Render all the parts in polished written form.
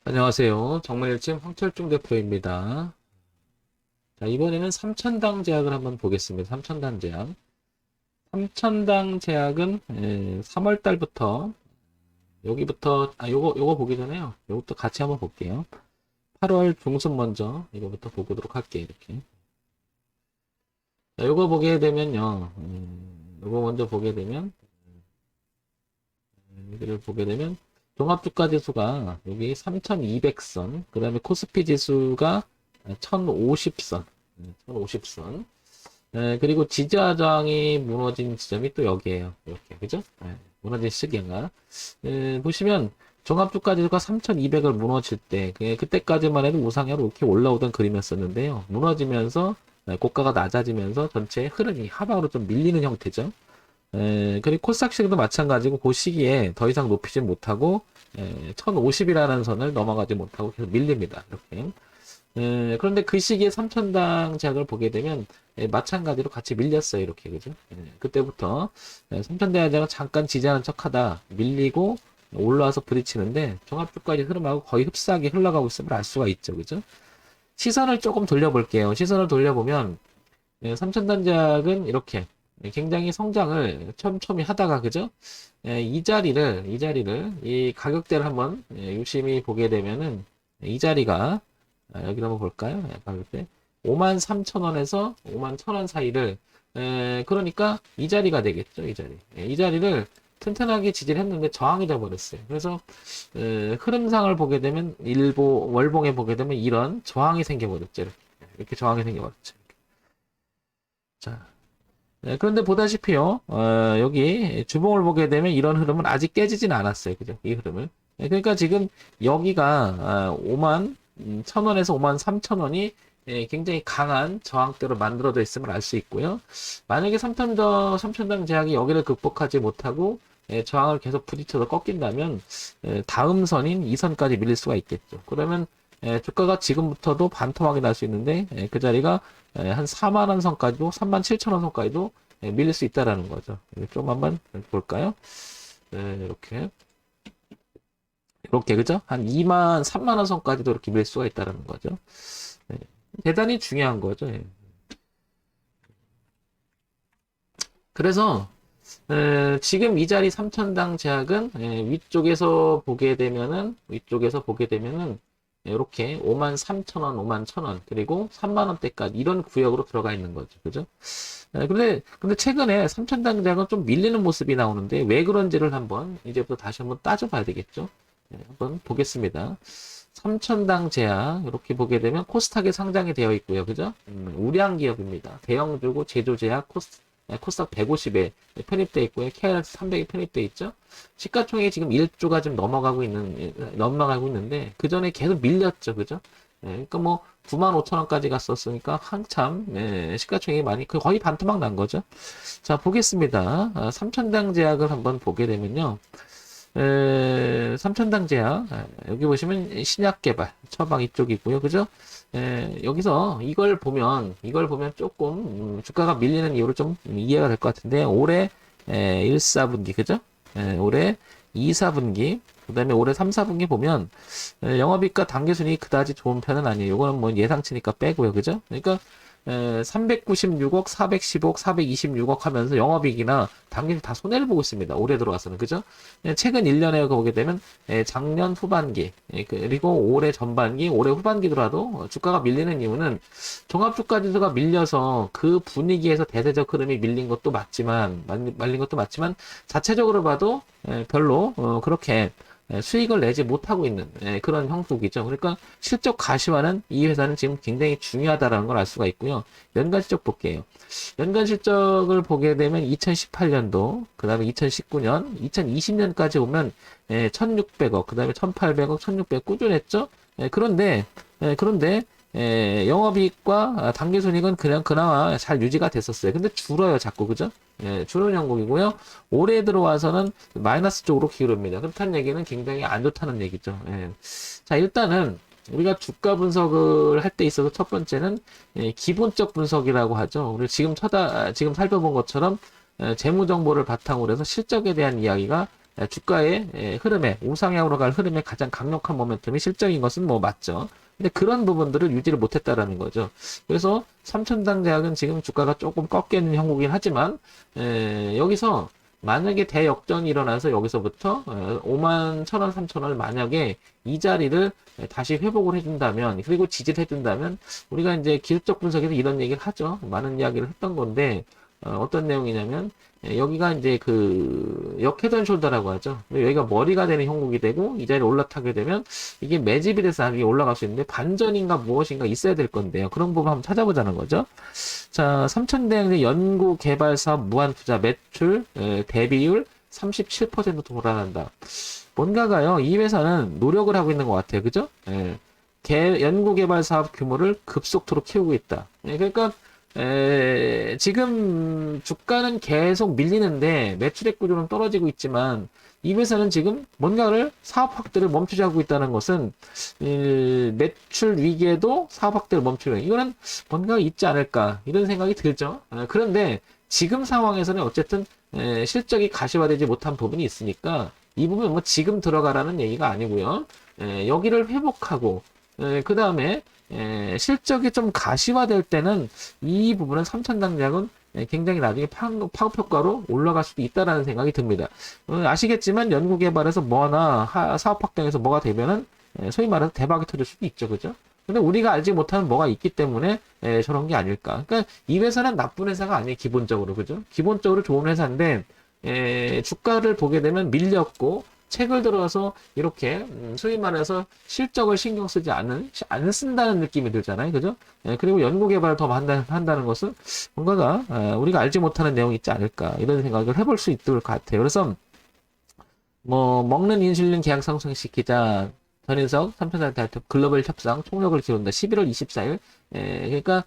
안녕하세요. 정말일침 황철중 대표입니다. 자, 이번에는 삼천당 제약을 한번 보겠습니다. 삼천당 제약. 삼천당 제약은 3월 달부터 여기부터 요거 보기 전에요. 요것도 같이 한번 볼게요. 8월 중순 먼저 이거부터 보도록 할게요. 이렇게. 자, 요거 보게 되면요. 요거 먼저 보게 되면 여기를 보게 되면 종합주가 지수가 여기 3200선, 그 다음에 코스피 지수가 1050선, 1050선. 그리고 지지하장이 무너진 지점이 또 여기에요. 이렇게, 그죠? 무너진 시기가. 보시면 종합주가 지수가 3200을 무너질 때, 그때까지만 해도 우상향으로 이렇게 올라오던 그림이었었는데요. 무너지면서 고가가 낮아지면서 전체의 흐름이 하방으로 좀 밀리는 형태죠. 그리고 코스닥 시기도 마찬가지고 그 시기에 더 이상 높이지 못하고 1050이라는 선을 넘어가지 못하고 계속 밀립니다. 이렇게. 그런데 그 시기에 삼천당 제약을 보게 되면 마찬가지로 같이 밀렸어요. 이렇게 그죠? 그때부터 삼천당 제약은 잠깐 지지하는 척하다 밀리고 올라와서 부딪히는데 종합주가의 흐름하고 거의 흡사하게 흘러가고 있음을 알 수가 있죠. 그죠? 시선을 조금 돌려볼게요. 시선을 돌려보면 삼천단작은 이렇게 굉장히 성장을 촘촘히 하다가 그죠? 이 가격대를 한번 유심히 보게 되면은 이 자리가 여기 한번 볼까요? 가격대 53,000원에서 51,000원 사이를 그러니까 이 자리가 되겠죠. 이 자리. 이 자리를 튼튼하게 지지를 했는데 저항이 돼버렸어요. 그래서 흐름상을 보게 되면 월봉에 보게 되면 이런 저항이 생겨버렸죠. 이렇게 저항이 생겨버렸죠. 자, 그런데 보다시피요, 여기 주봉을 보게 되면 이런 흐름은 아직 깨지진 않았어요. 그죠? 이 흐름을. 그러니까 지금 여기가 5만 1,000원에서 5만 3,000원이 굉장히 강한 저항대로 만들어져 있음을 알 수 있고요. 만약에 삼천당 제약이 여기를 극복하지 못하고 저항을 계속 부딪혀서 꺾인다면 다음 선인 이 선까지 밀릴 수가 있겠죠. 그러면 주가가 지금부터도 반토막이 날 수 있는데 그 자리가 한 4만 원 선까지도 3만 7천 원 선까지도 밀릴 수 있다라는 거죠. 좀 한번 볼까요? 이렇게 그죠? 한 2만 3만 원 선까지도 이렇게 밀 수가 있다라는 거죠. 대단히 중요한 거죠. 그래서 지금 이 자리 삼천당 제약은 위쪽에서 보게 되면은 이렇게 5만 3천원, 5만 1천원, 그리고 3만 원대까지 이런 구역으로 들어가 있는 거죠. 그죠? 근데 최근에 삼천당 제약은 좀 밀리는 모습이 나오는데 왜 그런지를 한번 이제부터 다시 한번 따져봐야 되겠죠. 한번 보겠습니다. 삼천당 제약 이렇게 보게 되면 코스닥에 상장이 되어 있고요. 그죠? 우량 기업입니다. 대형주고 제조제약 코스닥 150에 편입되어 있고요. KRX 300에 편입되어 있죠. 시가총액이 지금 1조가 좀 넘어가고 있는데 그 전에 계속 밀렸죠. 그죠? 그러니까 뭐 9만 5천 원까지 갔었으니까 한참 시가총액이 많이 거의 반토막 난 거죠. 자, 보겠습니다. 삼천당 제약을 한번 보게 되면요. 삼천당 제약 여기 보시면 신약개발 처방 이쪽이고요. 그죠? 여기서 이걸 보면 조금 조금 주가가 밀리는 이유를 좀 이해가 될 것 같은데 올해 1, 4분기 그죠? 올해 2, 4분기 그다음에 올해 3, 4분기 보면 영업이익과 당기순이익 그다지 좋은 편은 아니에요. 이거는 뭐 예상치니까 빼고요. 그죠? 그러니까 396억, 410억, 426억 하면서 영업이익이나 당연히 다 손해를 보고 있습니다. 올해 들어와서는. 그죠? 최근 1년에 보게 되면 작년 후반기, 그리고 올해 전반기, 올해 후반기 들어도 주가가 밀리는 이유는 종합주가지수가 밀려서 그 분위기에서 대세적 흐름이 밀린 것도 맞지만, 자체적으로 봐도 별로 그렇게 수익을 내지 못하고 있는 그런 형국이죠. 그러니까 실적 가시화는 이 회사는 지금 굉장히 중요하다라는 걸 알 수가 있고요. 연간 실적 볼게요. 연간 실적을 보게 되면 2018년도, 그 다음에 2019년, 2020년까지 보면 1600억, 그 다음에 1800억, 1600억 꾸준했죠. 그런데 영업이익과 당기순이익은 그냥 그나마 잘 유지가 됐었어요. 근데 줄어요, 자꾸. 그죠? 줄어는 형국이고요. 올해 들어와서는 마이너스 쪽으로 기울입니다. 그렇다는 얘기는 굉장히 안 좋다는 얘기죠. 자, 일단은 우리가 주가 분석을 할 때 있어서 첫 번째는 기본적 분석이라고 하죠. 우리 지금 살펴본 것처럼 재무 정보를 바탕으로 해서 실적에 대한 이야기가 주가의 흐름에, 우상향으로 갈 흐름에 가장 강력한 모멘텀이 실적인 것은 뭐 맞죠. 근데 그런 부분들을 유지를 못했다라는 거죠. 그래서 삼천당 제약은 지금 주가가 조금 꺾여 있는 형국이긴 하지만 여기서 만약에 대역전이 일어나서 여기서부터 5만 1,000원, 3,000원을 만약에 이 자리를 다시 회복을 해준다면, 그리고 지지를 해준다면, 우리가 이제 기술적 분석에서 이런 얘기를 하죠. 많은 이야기를 했던 건데, 어떤 내용이냐면, 여기가 이제 그 역회전 숄더라고 하죠. 여기가 머리가 되는 형국이 되고 이 자리에 올라타게 되면 이게 매집이 돼서 나중에 올라갈 수 있는데 반전인가 무엇인가 있어야 될 건데요. 그런 부분 한번 찾아보자는 거죠. 자, 삼천대학의 연구개발사업 무한투자 매출 대비율 37% 돌아간다. 뭔가가요. 이 회사는 노력을 하고 있는 것 같아요. 그죠? 연구개발 사업 규모를 급속도로 키우고 있다. 그러니까 지금 주가는 계속 밀리는데 매출액 구조는 떨어지고 있지만 이 회사는 지금 뭔가를 사업 확대를 멈추지 않고 있다는 것은 매출 위기에도 사업 확대를 멈추는 이거는 뭔가가 있지 않을까 이런 생각이 들죠. 그런데 지금 상황에서는 어쨌든 실적이 가시화되지 못한 부분이 있으니까 이 부분 뭐 지금 들어가라는 얘기가 아니고요. 여기를 회복하고 그 다음에 실적이 좀 가시화될 때는 이 부분은 삼천당작은 굉장히 나중에 파급 효과로 올라갈 수도 있다라는 생각이 듭니다. 아시겠지만 연구개발에서 뭐나 사업 확장에서 뭐가 되면은 소위 말해서 대박이 터질 수도 있죠, 그죠? 근데 우리가 알지 못하는 뭐가 있기 때문에 저런 게 아닐까. 그러니까 이 회사는 나쁜 회사가 아니에요, 기본적으로, 그죠? 기본적으로 좋은 회사인데 주가를 보게 되면 밀렸고. 책을 들어서 이렇게 소위 말해서 실적을 신경 쓰지 안 쓴다는 느낌이 들잖아요, 그죠? 그리고 연구개발을 더 한다는 것은 뭔가가 우리가 알지 못하는 내용이 있지 않을까 이런 생각을 해볼 수 있을 것 같아요. 그래서 뭐 먹는 인슐린 계약 상승시키자 전인석 삼천사한테 글로벌 협상 총력을 기울인다. 11월 24일 그러니까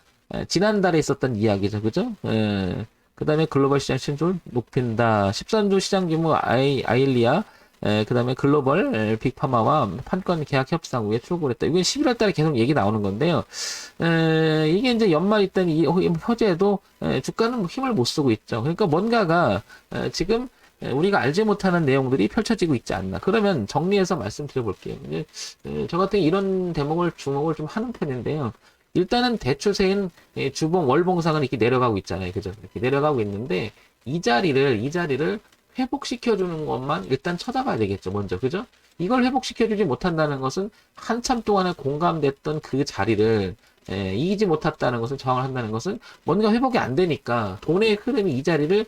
지난달에 있었던 이야기죠, 그죠? 그 다음에 글로벌 시장 신조를 높인다. 13조 시장 규모 아일리아 그 다음에 글로벌 빅파마와 판권 계약 협상 후에 출고를 했다. 이건 11월 달에 계속 얘기 나오는 건데요. 이게 이제 연말 있던 이 호재도 주가는 힘을 못 쓰고 있죠. 그러니까 뭔가가 지금 우리가 알지 못하는 내용들이 펼쳐지고 있지 않나. 그러면 정리해서 말씀드려 볼게요. 저 같은 이런 대목을 주목을 좀 하는 편인데요. 일단은 대추세인 주봉 월봉상은 이렇게 내려가고 있잖아요. 그죠? 이렇게 내려가고 있는데 이 자리를 회복시켜주는 것만 일단 쳐다봐야 되겠죠, 먼저. 그죠? 이걸 회복시켜주지 못한다는 것은 한참 동안에 공감됐던 그 자리를 이기지 못했다는 것을 저항을 한다는 것은 뭔가 회복이 안 되니까 돈의 흐름이 이 자리를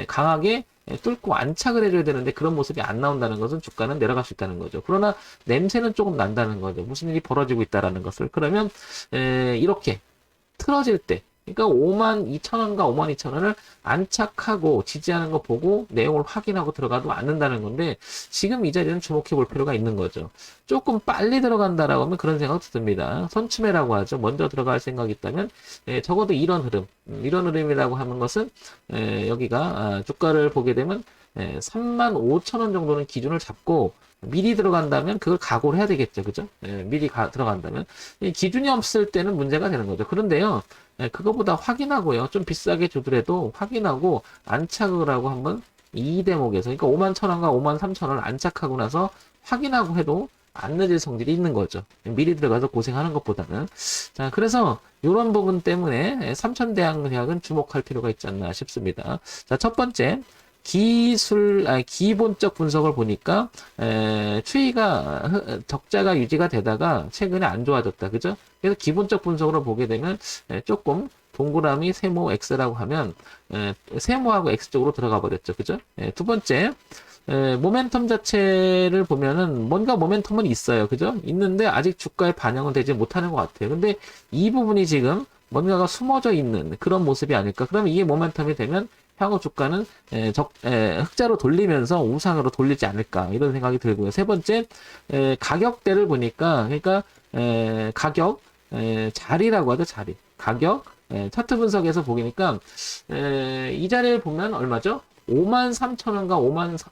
강하게 뚫고 안착을 해줘야 되는데 그런 모습이 안 나온다는 것은 주가는 내려갈 수 있다는 거죠. 그러나 냄새는 조금 난다는 거죠. 무슨 일이 벌어지고 있다는 것을. 그러면 이렇게 틀어질 때 그러니까 52,000원과 52,000원을 안착하고 지지하는 거 보고 내용을 확인하고 들어가도 않는다는 건데 지금 이 자리는 주목해 볼 필요가 있는 거죠. 조금 빨리 들어간다라고 하면 그런 생각 듭니다. 선침해라고 하죠. 먼저 들어갈 생각이 있다면 적어도 이런 흐름이라고 하는 것은 여기가 주가를 보게 되면 35,000원 정도는 기준을 잡고 미리 들어간다면 그걸 각오를 해야 되겠죠. 그죠? 미리 들어간다면. 기준이 없을 때는 문제가 되는 거죠. 그런데요, 그거보다 확인하고요. 좀 비싸게 주더라도 확인하고 안착을 하고 한번 이 대목에서, 그러니까 51,000원과 53,000원을 안착하고 나서 확인하고 해도 안 늦을 성질이 있는 거죠. 미리 들어가서 고생하는 것보다는. 자, 그래서 이런 부분 때문에 삼천대학은 주목할 필요가 있지 않나 싶습니다. 자, 첫 번째. 기본적 분석을 보니까 추이가 적자가 유지가 되다가 최근에 안 좋아졌다, 그죠? 그래서 기본적 분석으로 보게 되면 조금 동그라미 세모 X라고 하면 세모하고 X 쪽으로 들어가 버렸죠, 그죠? 두 번째 모멘텀 자체를 보면은 뭔가 모멘텀은 있어요, 그죠? 있는데 아직 주가에 반영은 되지 못하는 것 같아요. 근데 이 부분이 지금 뭔가가 숨어져 있는 그런 모습이 아닐까? 그러면 이게 모멘텀이 되면 향후 주가는 흑자로 돌리면서 우상으로 돌리지 않을까 이런 생각이 들고요. 세 번째 가격대를 보니까 그러니까 가격 자리라고 하죠. 자리 가격 차트 분석에서 보니까 이 자리를 보면 얼마죠? 53,000원과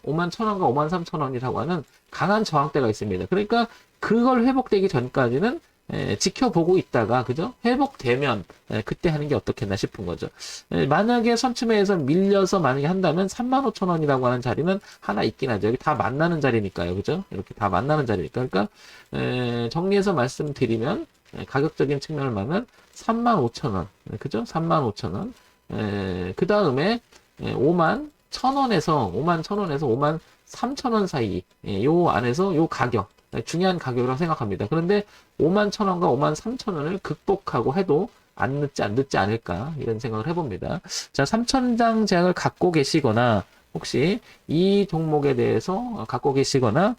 51,000원과 53,000원이라고 하는 강한 저항대가 있습니다. 그러니까 그걸 회복되기 전까지는 지켜보고 있다가 그죠? 회복되면 그때 하는 게 어떻겠나 싶은 거죠. 만약에 선침해에서 밀려서 만약에 한다면 35,000원이라고 하는 자리는 하나 있긴 하죠. 여기 다 만나는 자리니까요. 그죠? 이렇게 다 만나는 자리니까. 그러니까 정리해서 말씀드리면 가격적인 측면을 보면 35,000원. 그죠? 35,000원. 그 다음에 51,000원에서 53,000원 사이 요 안에서 요 가격 중요한 가격이라고 생각합니다. 그런데 51,000원과 53,000원을 극복하고 해도 안 늦지 않을까 이런 생각을 해봅니다. 자, 3,000장 제약을 갖고 계시거나 혹시 이 종목에 대해서 갖고 계시거나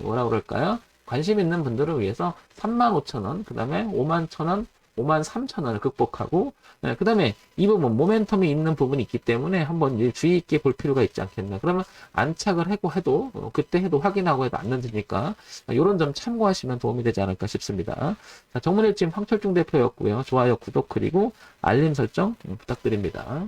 뭐라 그럴까요? 관심 있는 분들을 위해서 35,000원, 그 다음에 51,000원, 53,000원을 극복하고 그 다음에 이 부분 모멘텀이 있는 부분이 있기 때문에 한번 주의 있게 볼 필요가 있지 않겠나. 그러면 안착을 하고 해도 그때 해도 확인하고 해도 안 늦으니까 이런 점 참고하시면 도움이 되지 않을까 싶습니다. 자, 정문일진 황철중 대표였고요. 좋아요, 구독 그리고 알림 설정 부탁드립니다.